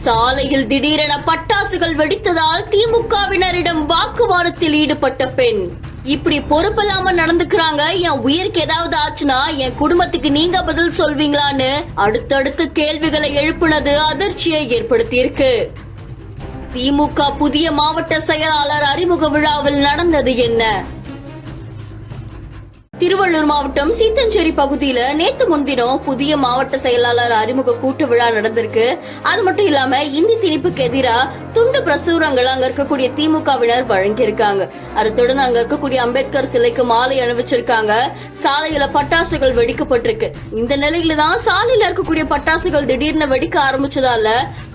சாலையில் திடீரென பட்டாசுகள் வெடித்ததால் திமுகவினரிடம் வாக்குவாதத்தில் ஈடுபட்ட பெண். இப்படி பொறுப்பில்லாம நடந்துக்கிறாங்க, என் உயிருக்கு ஏதாவது ஆச்சுன்னா என் குடும்பத்துக்கு நீங்க பதில் சொல்வீங்களான்னு அடுத்தடுத்து கேள்விகளை எழுப்புனது அதிர்ச்சியை ஏற்படுத்தியிருக்கு. திமுக புதிய மாவட்ட செயலாளர் அறிமுக விழாவில் நடந்தது என்ன? திருவள்ளூர் மாவட்டம் சீத்தஞ்சேரி பகுதியில நேத்து முன்தினம் புதிய மாவட்ட செயலாளர் அறிமுக கூட்டு விழா நடந்திருக்கு. அது மட்டும் இல்லாம இந்தி திணிப்புக்கு எதிராக துண்டு பிரசுரங்கள் அங்க இருக்கக்கூடிய திமுகவினர் வழங்கியிருக்காங்க. அதை தொடர்ந்து அங்க இருக்கக்கூடிய அம்பேத்கர் சிலைக்கு மாலை அணிவிச்சிருக்காங்க. சாலையில பட்டாசுகள் வெடிக்கப்பட்டிருக்கு. இந்த நிலையில தான் சாலையில இருக்கக்கூடிய பட்டாசுகள் திடீர்னு வெடிக்க ஆரம்பிச்சதால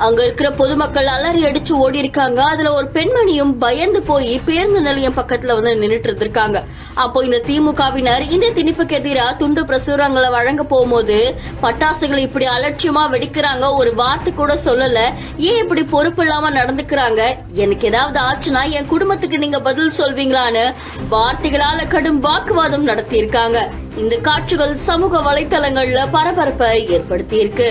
அங்க இருக்கிற பொதுமக்கள் அலறி அடிச்சு ஓடி இருக்காங்க. அதுல ஒரு பெண்மணியும் பயந்து போய் பேருந்து நிலையம் பக்கத்துல வந்து நின்றுட்டு இருந்திருக்காங்க. அப்போ இந்த திமுகவினர் இந்த திணிப்புக்கு எதிராக துண்டு பிரசுரங்களை வழங்க போகும்போது பட்டாசுகளை இப்படி அலட்சியமா வெடிக்கிறாங்க. ஒரு வார்த்தை கூட சொல்லல. ஏன் இப்படி பொறுப்பு இல்லாம நடந்துக்கிறாங்க? எனக்கு ஏதாவது ஆச்சுன்னா என் குடும்பத்துக்கு நீங்க பதில் சொல்வீங்களான்னு வார்த்தைகளால கடும் வாக்குவாதம் நடத்தி இருக்காங்க. இந்த காட்சிகள் சமூக வலைதளங்கள்ல பரபரப்பை ஏற்படுத்தி இருக்கு.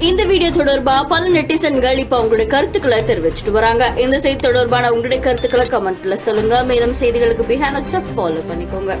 இந்த வீடியோ தொடர்பா பல நெட்டிசன்கள் இப்ப உங்களுடைய கருத்துக்களை தெரிவிச்சுட்டு வராங்க. இந்த செய்தி தொடர்பான உங்களுடைய கருத்துக்களை கமெண்ட்ல சொல்லுங்க. மேலும் செய்திகளுக்கு பிஹைண்ட் ஃபாலோ பண்ணிக்கோங்க.